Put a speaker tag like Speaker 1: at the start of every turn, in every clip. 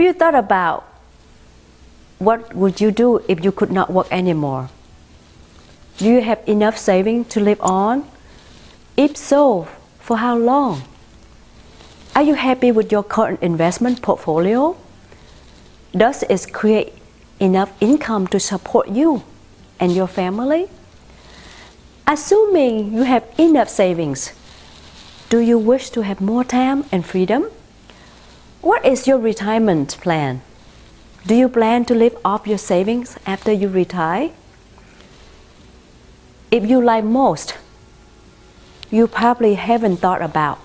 Speaker 1: you thought about what would you do if you could not work anymore? Do you have enough savings to live on? If so, for how long? Are you happy with your current investment portfolio? Does it create enough income to support you and your family? Assuming you have enough savings, do you wish to have more time and freedom? What is your retirement plan? Do you plan to live off your savings after you retire? If you like most, you probably haven't thought about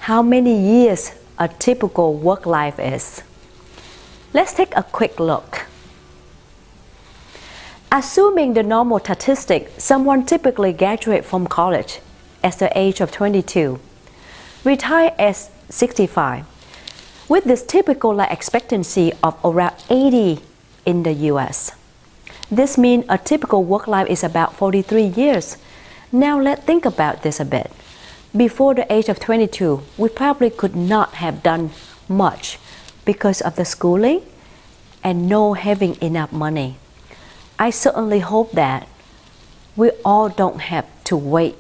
Speaker 1: how many years a typical work life is. Let's take a quick look. Assuming the normal statistic, someone typically graduates from college at the age of 22, retire at 65, with this typical life expectancy of around 80 in the US. This means a typical work life is about 43 years. Now let's think about this a bit. Before the age of 22, we probably could not have done much because of the schooling and no having enough money. I certainly hope that we all don't have to wait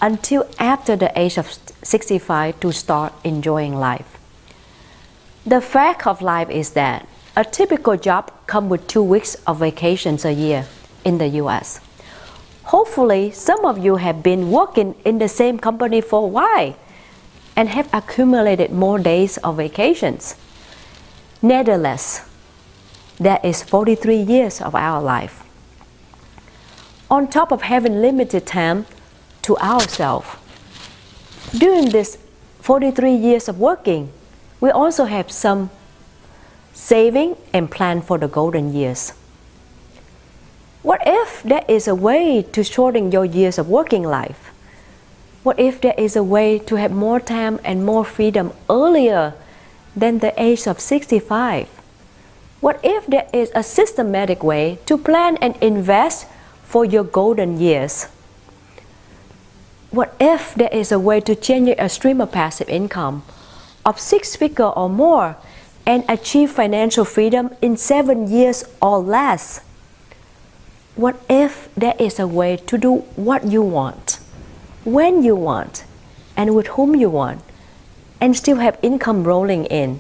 Speaker 1: until after the age of 65 to start enjoying life. The fact of life is that a typical job comes with 2 weeks of vacations a year in the US. Hopefully, some of you have been working in the same company for a while and have accumulated more days of vacations. Nevertheless, that is 43 years of our life. On top of having limited time to ourselves, during this 43 years of working, we also have some saving and plan for the golden years. What if there is a way to shorten your years of working life? What if there is a way to have more time and more freedom earlier than the age of 65? What if there is a systematic way to plan and invest for your golden years? What if there is a way to generate a stream of passive income of 6 figures or more and achieve financial freedom in 7 years or less? What if there is a way to do what you want, when you want, and with whom you want, and still have income rolling in?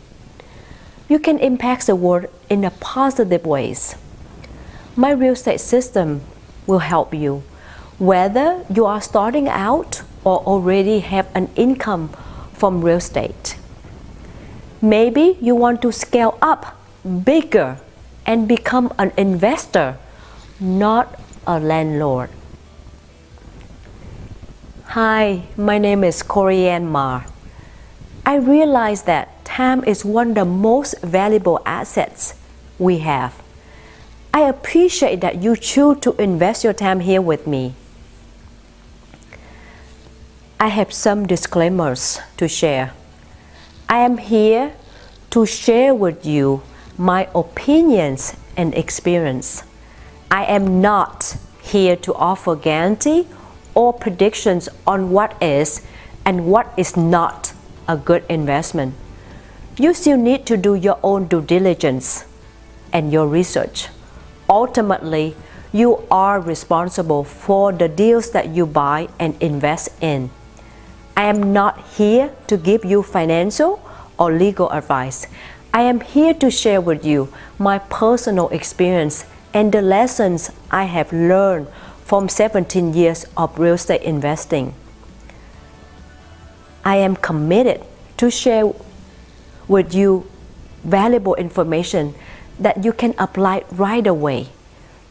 Speaker 1: You can impact the world in a positive ways. My real estate system will help you, whether you are starting out or already have an income from real estate. Maybe you want to scale up bigger and become an investor, not a landlord. Hi, my name is Korianne Mar. I realize that time is one of the most valuable assets we have. I appreciate that you choose to invest your time here with me. I have some disclaimers to share. I am here to share with you my opinions and experience. I am not here to offer guarantee or predictions on what is and what is not a good investment. You still need to do your own due diligence and your research. Ultimately, you are responsible for the deals that you buy and invest in. I am not here to give you financial or legal advice. I am here to share with you my personal experience and the lessons I have learned from 17 years of real estate investing. I am committed to share with you valuable information that you can apply right away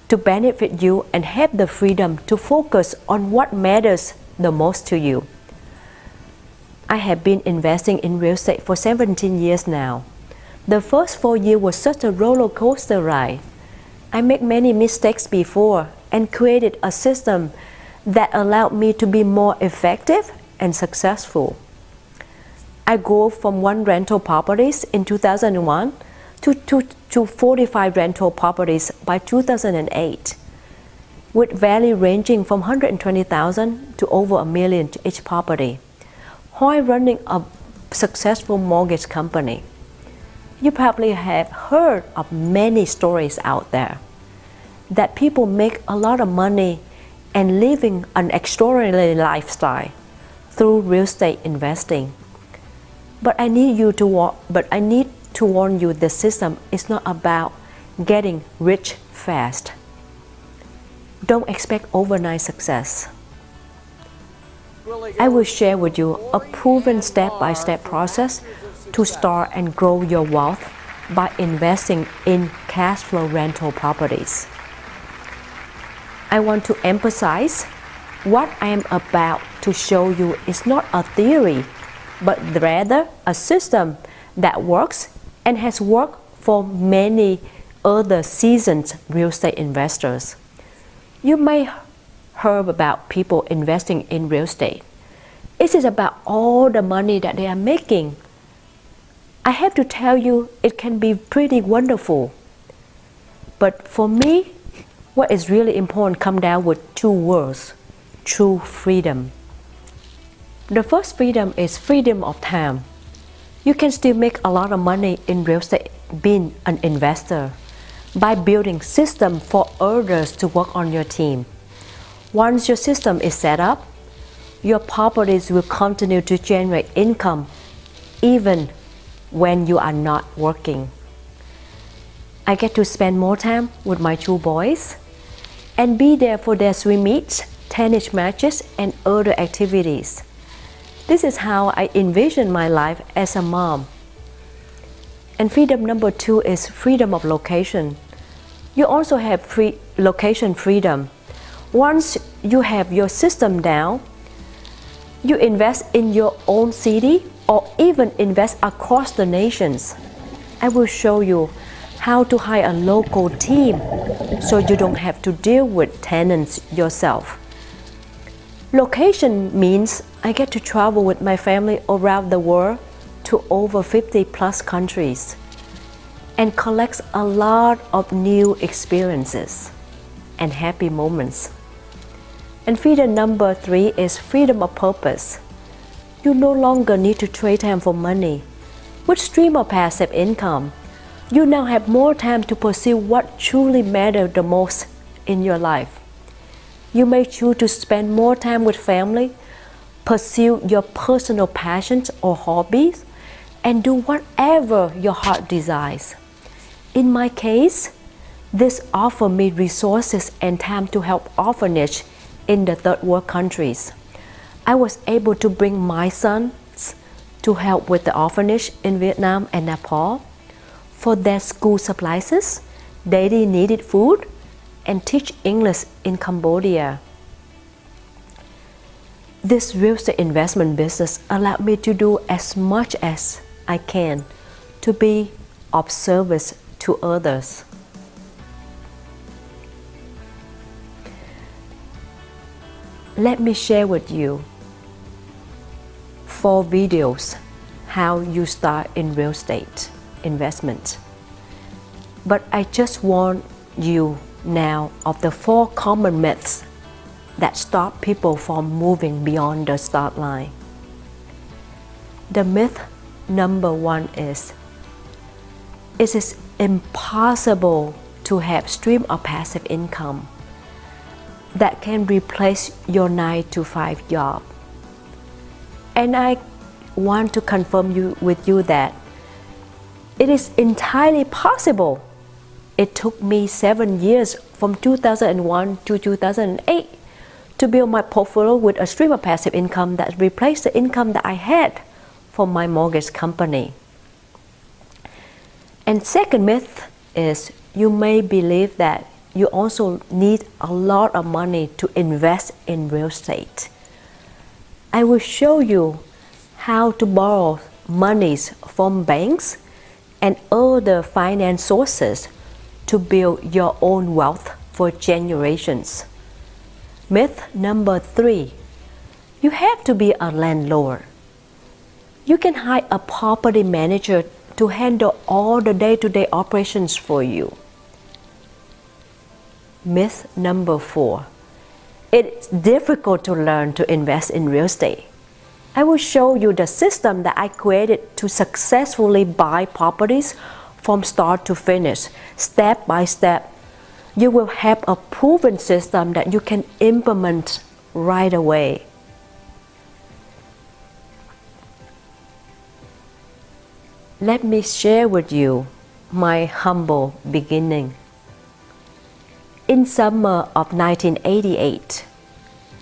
Speaker 1: to benefit you and have the freedom to focus on what matters the most to you. I have been investing in real estate for 17 years now. The first 4 years was such a roller coaster ride. I made many mistakes before and created a system that allowed me to be more effective and successful. I grew from 1 rental properties in 2001 to 45 rental properties by 2008, with value ranging from $120,000 to over $1 million each property, while running a successful mortgage company. You probably have heard of many stories out there that people make a lot of money and living an extraordinary lifestyle through real estate investing. But I need to warn you, the system is not about getting rich fast. Don't expect overnight success. I will share with you a proven step-by-step process to start and grow your wealth by investing in cash flow rental properties. I want to emphasize what I am about to show you is not a theory, but rather a system that works and has worked for many other seasoned real estate investors. You may heard about people investing in real estate. It is about all the money that they are making. I have to tell you, it can be pretty wonderful. But for me, what is really important comes down with two words: true freedom. The first freedom is freedom of time. You can still make a lot of money in real estate being an investor by building system for others to work on your team. Once your system is set up, your properties will continue to generate income even when you are not working. I get to spend more time with my two boys and be there for their swim meets, tennis matches, and other activities. This is how I envision my life as a mom. And freedom number two is freedom of location. You also have location freedom. Once you have your system down, you invest in your own city or even invest across the nations. I will show you how to hire a local team so you don't have to deal with tenants yourself. Location means I get to travel with my family around the world to over 50 plus countries and collect a lot of new experiences and happy moments. And freedom number three is freedom of purpose. You no longer need to trade time for money. With stream of passive income, you now have more time to pursue what truly matters the most in your life. You may choose to spend more time with family, pursue your personal passions or hobbies, and do whatever your heart desires. In my case, this offers me resources and time to help orphanages in the third world countries. I was able to bring my sons to help with the orphanage in Vietnam and Nepal for their school supplies, daily needed food, and teach English in Cambodia. This real estate investment business allowed me to do as much as I can to be of service to others. Let me share with you 4 videos how you start in real estate investment. But I just warn you now of the 4 common myths that stop people from moving beyond the start line. The myth number 1 is, it is impossible to have stream of passive income that can replace your 9-to-5 job. And I want to confirm with you that it is entirely possible. It took me 7 years from 2001 to 2008 to build my portfolio with a stream of passive income that replaced the income that I had from my mortgage company. And second myth is, you may believe that you also need a lot of money to invest in real estate. I will show you how to borrow monies from banks and other finance sources to build your own wealth for generations. Myth number 3, you have to be a landlord. You can hire a property manager to handle all the day-to-day operations for you. Myth number 4, it's difficult to learn to invest in real estate. I will show you the system that I created to successfully buy properties from start to finish, step by step. You will have a proven system that you can implement right away. Let me share with you my humble beginning. In summer of 1988,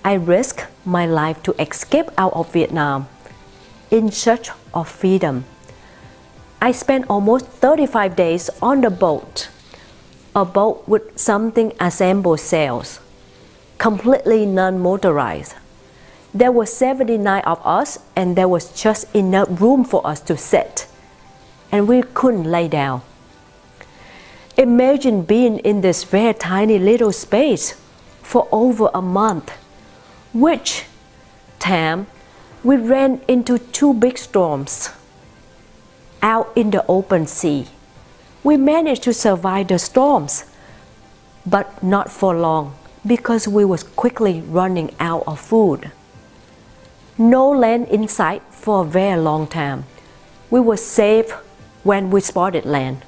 Speaker 1: I risked my life to escape out of Vietnam in search of freedom. I spent almost 35 days on the boat, a boat with something assembled sails, completely non-motorized. There were 79 of us and there was just enough room for us to sit, and we couldn't lay down. Imagine being in this very tiny little space for over a month, which time we ran into 2 big storms out in the open sea. We managed to survive the storms, but not for long because we was quickly running out of food. No land in sight for a very long time. We were safe when we spotted land,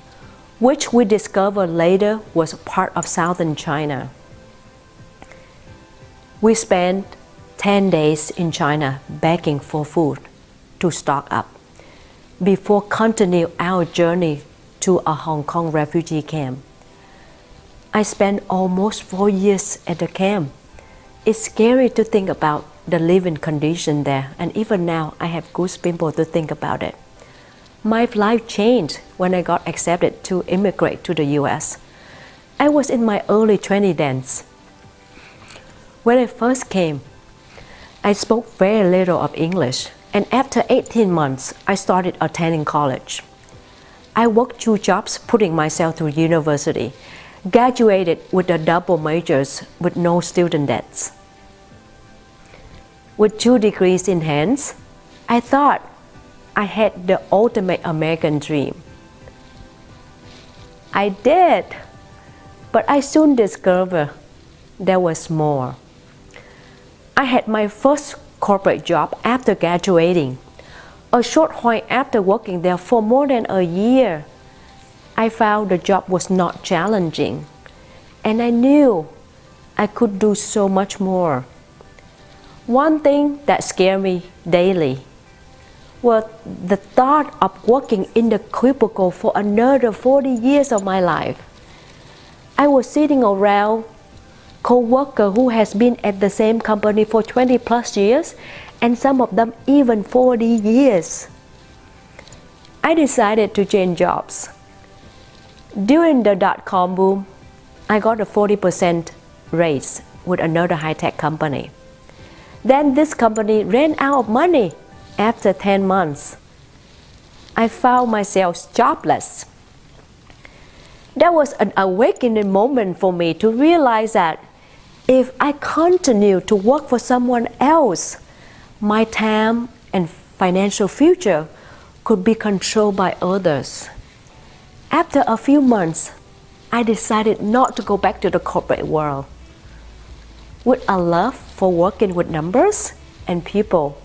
Speaker 1: which we discovered later was part of southern China. We spent 10 days in China begging for food to stock up before continuing our journey to a Hong Kong refugee camp. I spent almost 4 years at the camp. It's scary to think about the living condition there, and even now I have goosebumps to think about it. My life changed when I got accepted to immigrate to the US. I was in my early 20s then. When I first came, I spoke very little of English, and after 18 months, I started attending college. I worked 2 jobs putting myself through university, graduated with a double majors with no student debts. With 2 degrees in hands, I thought I had the ultimate American dream. I did, but I soon discovered there was more. I had my first corporate job after graduating. A short while after working there for more than a year, I found the job was not challenging, and I knew I could do so much more. One thing that scared me daily was the thought of working in the cubicle for another 40 years of my life. I was sitting around co-worker who has been at the same company for 20 plus years, and some of them even 40 years. I decided to change jobs. During the dot-com boom, I got a 40% raise with another high-tech company. Then this company ran out of money after 10 months. I found myself jobless. That was an awakening moment for me to realize that if I continue to work for someone else, my time and financial future could be controlled by others. After a few months, I decided not to go back to the corporate world. With a love for working with numbers and people,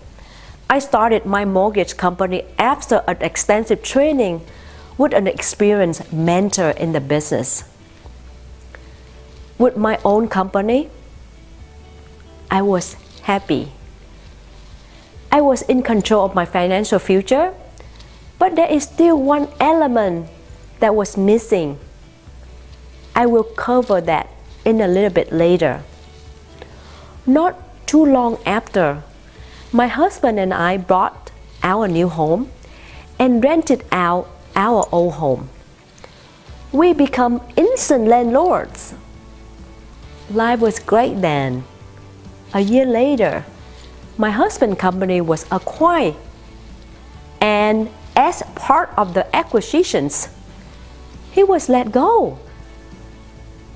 Speaker 1: I started my mortgage company after an extensive training with an experienced mentor in the business. With my own company, I was happy. I was in control of my financial future, but there is still one element that was missing. I will cover that in a little bit later. Not too long after, my husband and I bought our new home and rented out our old home. We become instant landlords. Life was great then. A year later, my husband's company was acquired, and as part of the acquisitions, he was let go.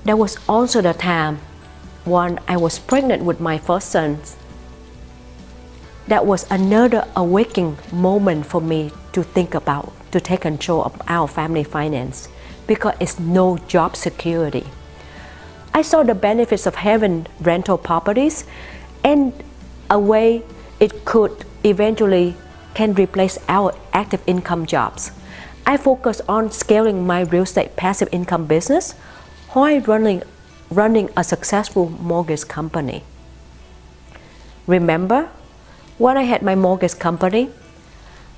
Speaker 1: There was also the time when I was pregnant with my first son. That was another awakening moment for me to think about, to take control of our family finance, because it's no job security. I saw the benefits of having rental properties and a way it could eventually can replace our active income jobs. I focus on scaling my real estate passive income business while running a successful mortgage company. Remember, when I had my mortgage company,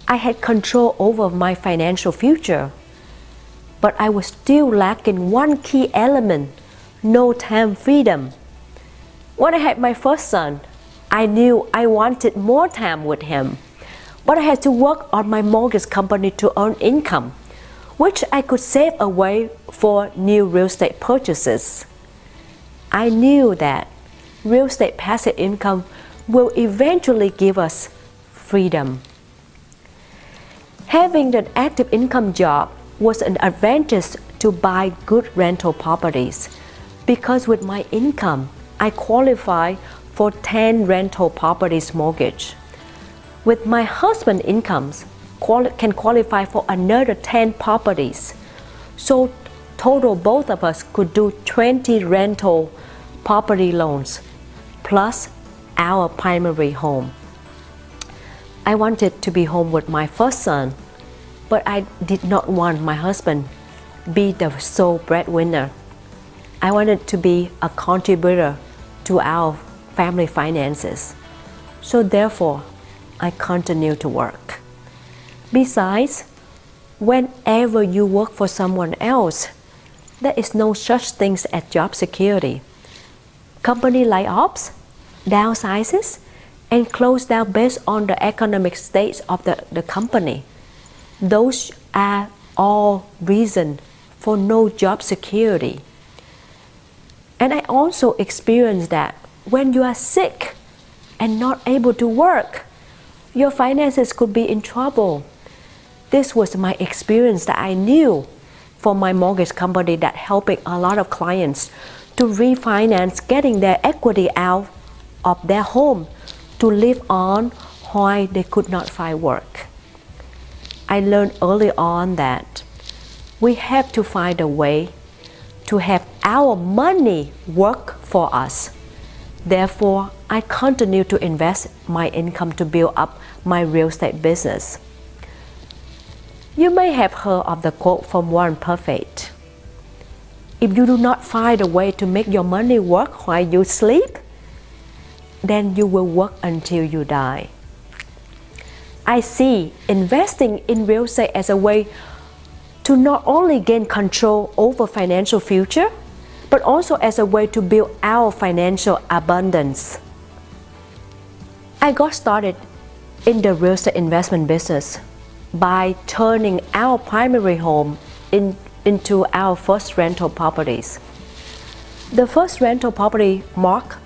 Speaker 1: I had control over my financial future, but I was still lacking one key element: no time freedom. When I had my first son, I knew I wanted more time with him, but I had to work on my mortgage company to earn income, which I could save away for new real estate purchases. I knew that real estate passive income will eventually give us freedom. Having an active income job was an advantage to buy good rental properties, because with my income, I qualify for 10 rental properties mortgage. With my husband's incomes, can qualify for another 10 properties. So total both of us could do 20 rental property loans, plus our primary home. I wanted to be home with my first son, but I did not want my husband be the sole breadwinner. I wanted to be a contributor to our family finances. So therefore, I continue to work. Besides, whenever you work for someone else, there is no such thing as job security. Company layoffs, downsizes, and close down based on the economic state of the company. Those are all reasons for no job security. And I also experienced that when you are sick and not able to work, your finances could be in trouble. This was my experience that I knew for my mortgage company, that helping a lot of clients to refinance, getting their equity out of their home to live on while they could not find work. I learned early on that we have to find a way to have our money work for us. Therefore, I continue to invest my income to build up my real estate business. You may have heard of the quote from Warren Buffett: if you do not find a way to make your money work while you sleep, then you will work until you die. I see investing in real estate as a way to not only gain control over financial future, but also as a way to build our financial abundance. I got started in the real estate investment business by turning our primary home into our first rental properties. The first rental property marked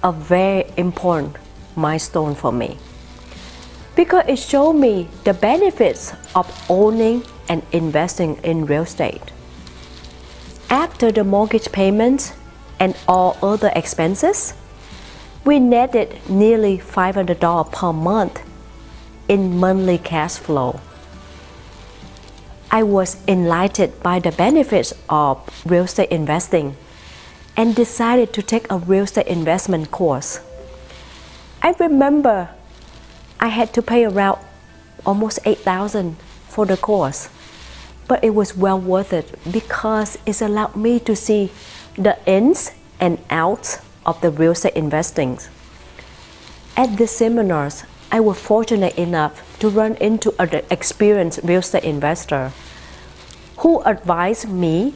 Speaker 1: a very important milestone for me, because it showed me the benefits of owning and investing in real estate. After the mortgage payments and all other expenses, we netted nearly $500 per month in monthly cash flow. I was enlightened by the benefits of real estate investing and decided to take a real estate investment course. I remember I had to pay around almost $8,000 for the course, but it was well worth it because it allowed me to see the ins and outs of the real estate investing. At the seminars, I was fortunate enough to run into an experienced real estate investor who advised me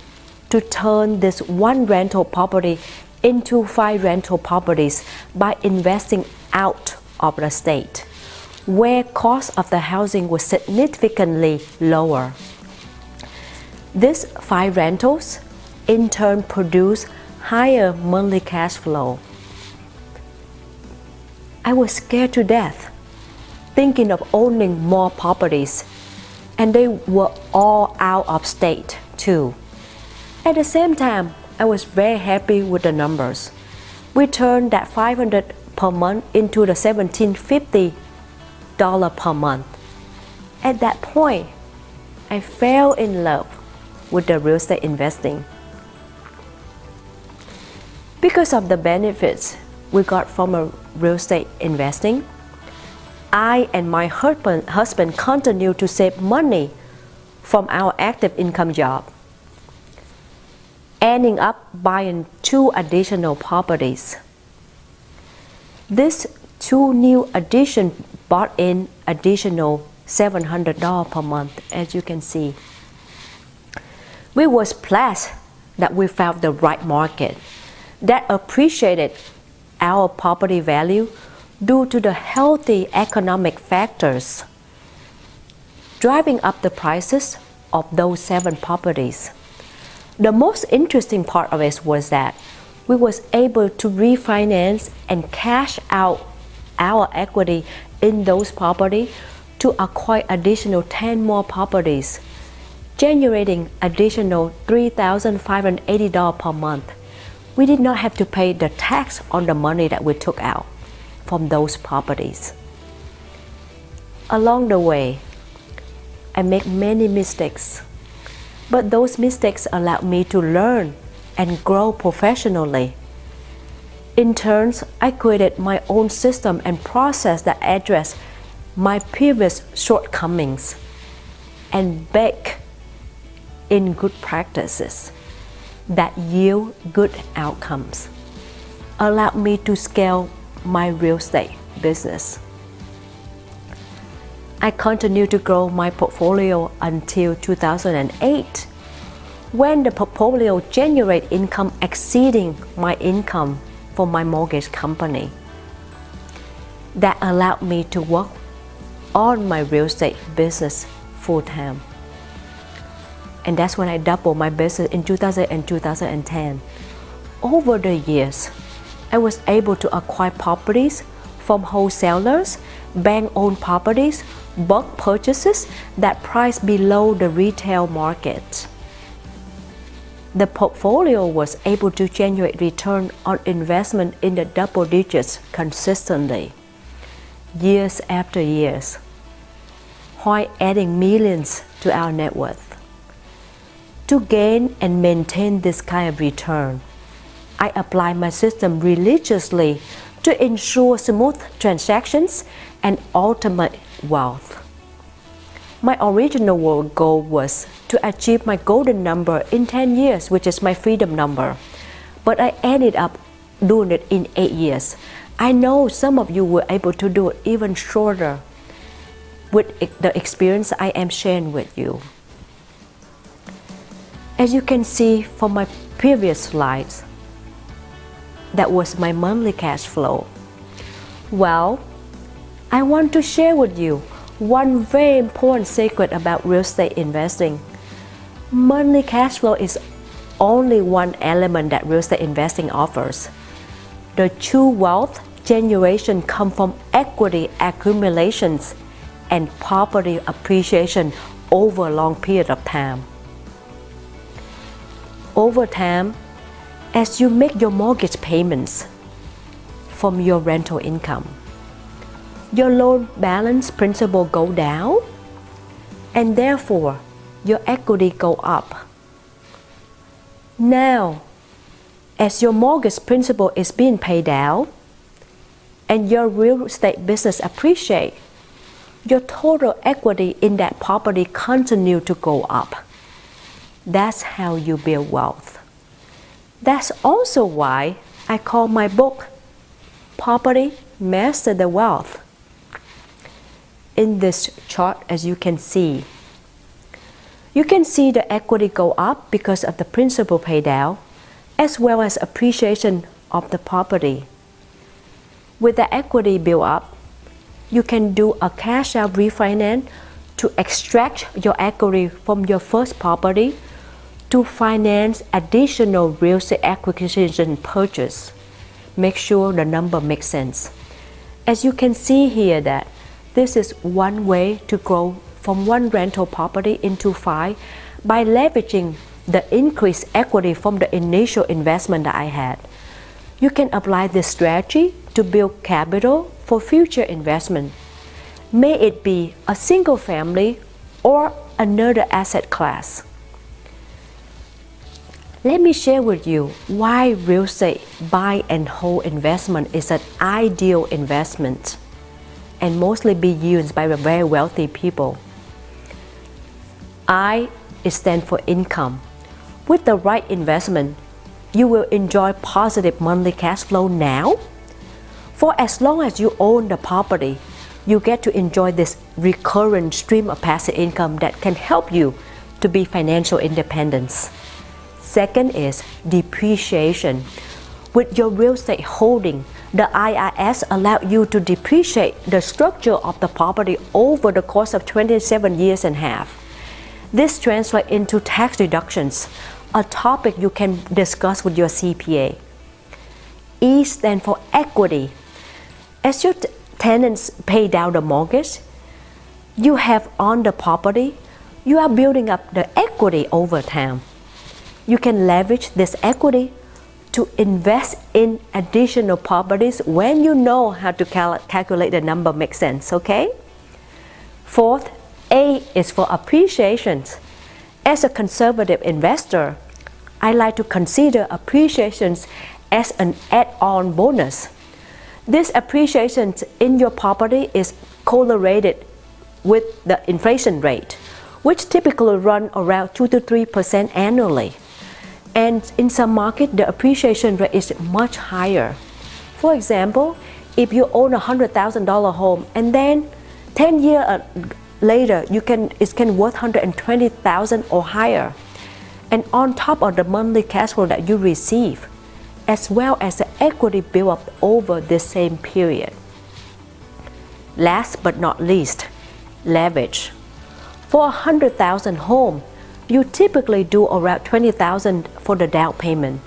Speaker 1: to turn this one rental property into 5 rental properties by investing out of the state, where cost of the housing was significantly lower. These 5 rentals in turn produce higher monthly cash flow. I was scared to death, thinking of owning more properties, and they were all out of state too. At the same time, I was very happy with the numbers. We turned that $500 per month into the $1,750 per month. At that point, I fell in love with the real estate investing. Because of the benefits we got from a real estate investing, I and my husband continue to save money from our active income job, ending up buying 2 additional properties. These 2 new additions brought in additional $700 per month, as you can see. We was blessed that we found the right market that appreciated our property value due to the healthy economic factors driving up the prices of those 7 properties. The most interesting part of it was that we was able to refinance and cash out our equity in those properties to acquire additional 10 more properties, generating additional $3,580 per month. We did not have to pay the tax on the money that we took out from those properties. Along the way, I make many mistakes, but those mistakes allowed me to learn and grow professionally. In turn, I created my own system and process that address my previous shortcomings and bake in good practices that yield good outcomes, allowed me to scale my real estate business. I continued to grow my portfolio until 2008, when the portfolio generated income exceeding my income for my mortgage company. That allowed me to work on my real estate business full-time. And that's when I doubled my business in 2000 and 2010. Over the years, I was able to acquire properties from wholesalers, bank-owned properties, bulk purchases that priced below the retail market. The portfolio was able to generate return on investment in the double digits consistently, years after years, while adding millions to our net worth. To gain and maintain this kind of return, I apply my system religiously to ensure smooth transactions and ultimate wealth. My original goal was to achieve my golden number in 10 years, which is my freedom number, but I ended up doing it in 8 years. I know some of you were able to do it even shorter with the experience I am sharing with you. As you can see from my previous slides, that was my monthly cash flow. Well, I want to share with you one very important secret about real estate investing. Monthly cash flow is only one element that real estate investing offers. The true wealth generation comes from equity accumulations and property appreciation over a long period of time. Over time, as you make your mortgage payments from your rental income, your loan balance principal go down, and therefore your equity go up. Now, as your mortgage principal is being paid down and your real estate business appreciate, your total equity in that property continue to go up. That's how you build wealth. That's also why I call my book Property Master the Wealth. In this chart, as you can see the equity go up because of the principal pay down, as well as appreciation of the property. With the equity build up, you can do a cash out refinance to extract your equity from your first property to finance additional real estate acquisition purchase. Make sure the number makes sense. As you can see here that this is one way to grow from one rental property into 5 by leveraging the increased equity from the initial investment that I had. You can apply this strategy to build capital for future investment. May it be a single family or another asset class. Let me share with you why real estate buy and hold investment is an ideal investment. and mostly be used by very wealthy people. I stands for income. With the right investment, you will enjoy positive monthly cash flow now. For as long as you own the property, you get to enjoy this recurrent stream of passive income that can help you to be financial independence. Second is depreciation. With your real estate holding, the IRS allows you to depreciate the structure of the property over the course of 27 years and a half. This translates into tax deductions, a topic you can discuss with your CPA. E stands for equity. As your tenants pay down the mortgage you have on the property, you are building up the equity over time. You can leverage this equity to invest in additional properties when you know how to calculate the number makes sense, okay? Fourth, A is for appreciations. As a conservative investor, I like to consider appreciations as an add-on bonus. This appreciation in your property is correlated with the inflation rate, which typically run around 2 to 3% annually. And in some markets, the appreciation rate is much higher. For example, if you own a $100,000 home and then 10 years later, it can worth $120,000 or higher. And on top of the monthly cash flow that you receive, as well as the equity built up over the same period. Last but not least, leverage. For a $100,000 home, you typically do around $20,000 for the down payment,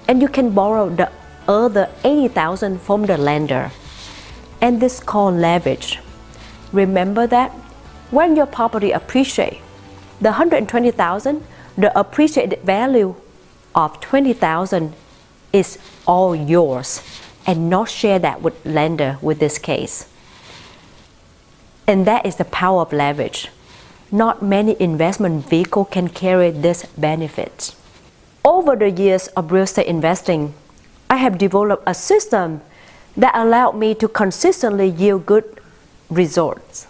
Speaker 1: and you can borrow the other $80,000 from the lender. And this is called leverage. Remember that when your property appreciates, the $120,000, the appreciated value of $20,000 is all yours, and not share that with lender with this case. And that is the power of leverage. Not many investment vehicles can carry this benefit. Over the years of real estate investing, I have developed a system that allowed me to consistently yield good results.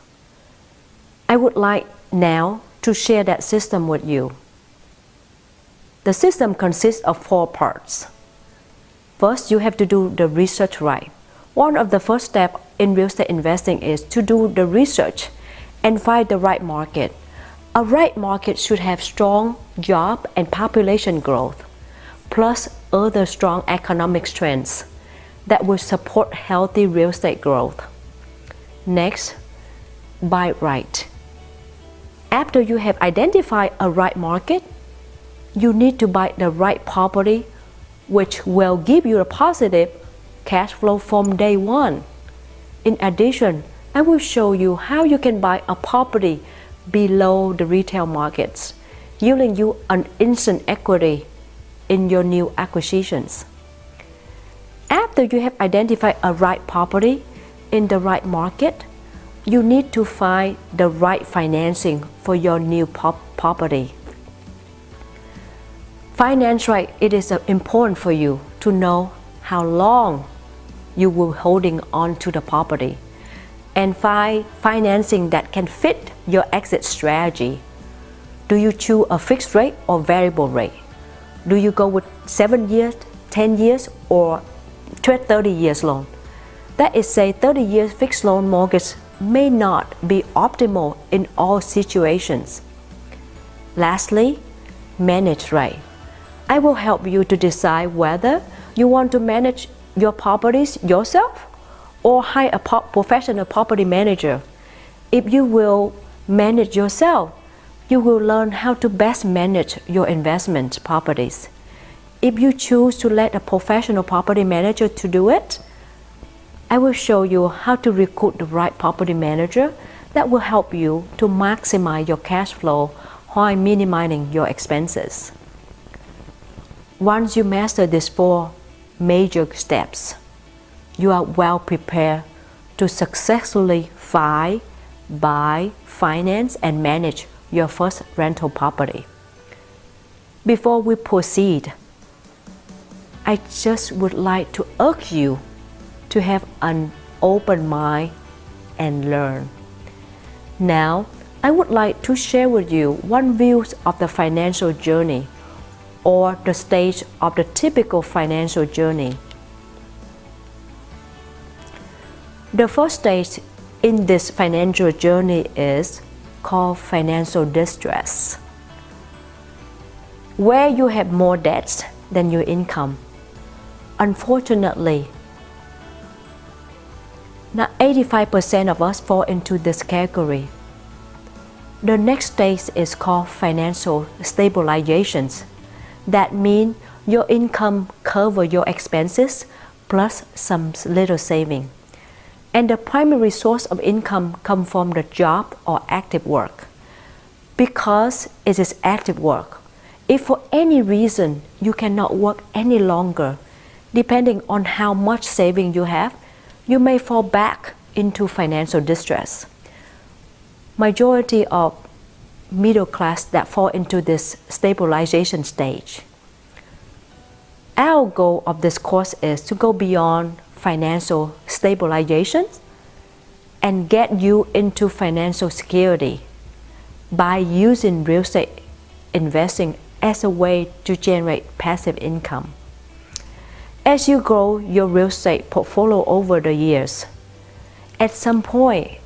Speaker 1: I would like now to share that system with you. The system consists of 4 parts. First, you have to do the research right. One of the first steps in real estate investing is to do the research and find the right market. A right market should have strong job and population growth, plus other strong economic trends that will support healthy real estate growth. Next, buy right. After you have identified a right market, you need to buy the right property which will give you a positive cash flow from day one. In addition, I will show you how you can buy a property below the retail markets, yielding you an instant equity in your new acquisitions. After you have identified a right property in the right market, you need to find the right financing for your new property. Finance right, it is important for you to know how long you will holding on to the property and find financing that can fit your exit strategy. Do you choose a fixed rate or variable rate? Do you go with 7 years, 10 years, or 30 years loan? That is, say 30 years fixed loan mortgage may not be optimal in all situations. Lastly, manage right. I will help you to decide whether you want to manage your properties yourself or hire a professional property manager. If you will manage yourself, you will learn how to best manage your investment properties. If you choose to let a professional property manager to do it, I will show you how to recruit the right property manager that will help you to maximize your cash flow while minimizing your expenses. Once you master these 4 major steps, you are well prepared to successfully find, buy, finance, and manage your first rental property. Before we proceed, I just would like to urge you to have an open mind and learn. Now, I would like to share with you one view of the financial journey, or the stage of the typical financial journey. The first stage in this financial journey is called financial distress, where you have more debts than your income. Unfortunately, now 85% of us fall into this category. The next stage is called financial stabilizations. That means your income covers your expenses plus some little saving. And the primary source of income comes from the job or active work. Because it is active work, if for any reason you cannot work any longer, depending on how much saving you have, you may fall back into financial distress. Majority of middle class that fall into this stabilization stage. Our goal of this course is to go beyond financial stabilization and get you into financial security by using real estate investing as a way to generate passive income. As you grow your real estate portfolio over the years, at some point,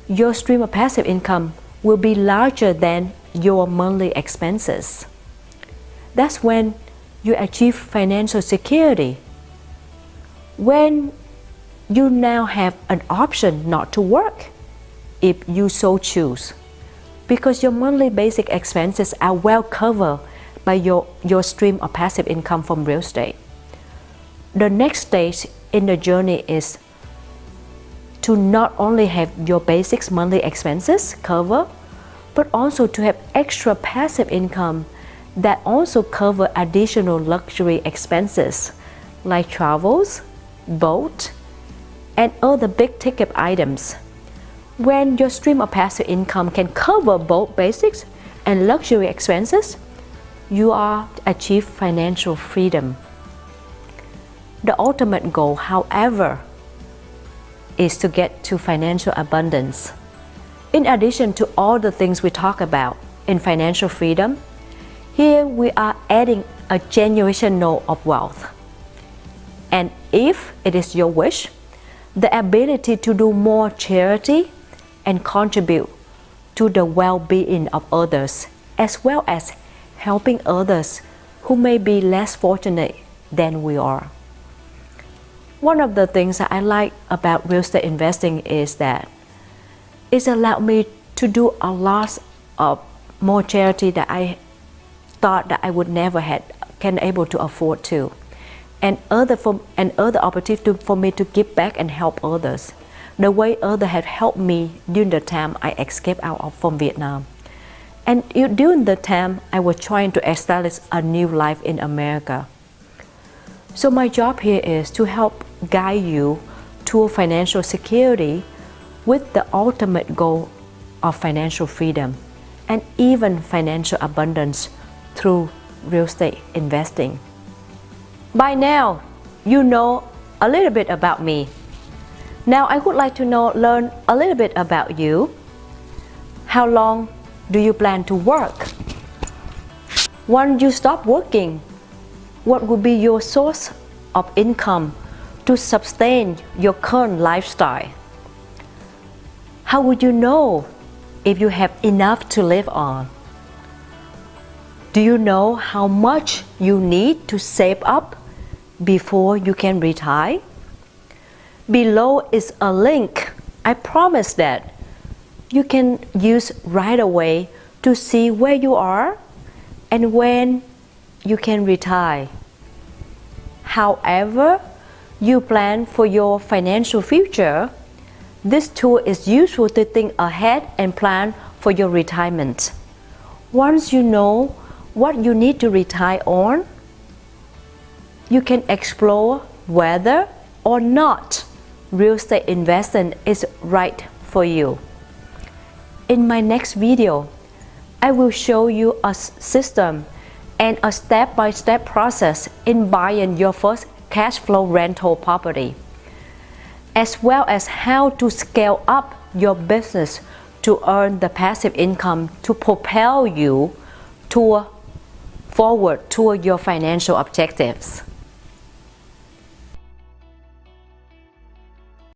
Speaker 1: your stream of passive income will be larger than your monthly expenses. That's when you achieve financial security. When you now have an option not to work, if you so choose, because your monthly basic expenses are well covered by your stream of passive income from real estate. The next stage in the journey is to not only have your basics monthly expenses covered, but also to have extra passive income that also cover additional luxury expenses like travels, boat, and other big ticket items. When your stream of passive income can cover both basics and luxury expenses, you are achieve financial freedom. The ultimate goal, however, is to get to financial abundance. In addition to all the things we talk about in financial freedom, here we are adding a generational of wealth. And if it is your wish, the ability to do more charity and contribute to the well-being of others, as well as helping others who may be less fortunate than we are. One of the things that I like about real estate investing is that it's allowed me to do a lot of more charity that I thought that I would never can able to afford to, and other opportunity for me to give back and help others, the way others have helped me during the time I escaped out from Vietnam. And during the time I was trying to establish a new life in America. So my job here is to help guide you to financial security with the ultimate goal of financial freedom and even financial abundance through real estate investing. By now, you know a little bit about me. Now I would like to learn a little bit about you. How long do you plan to work? Once you stop working, what will be your source of income to sustain your current lifestyle? How would you know if you have enough to live on? Do you know how much you need to save up before you can retire? Below is a link I promise that you can use right away to see where you are and when you can retire. However you plan for your financial future, this tool is useful to think ahead and plan for your retirement. Once you know what you need to retire on, you can explore whether or not real estate investing is right for you. In my next video, I will show you a system and a step-by-step process in buying your first cash flow rental property. as well as how to scale up your business to earn the passive income to propel you forward toward your financial objectives.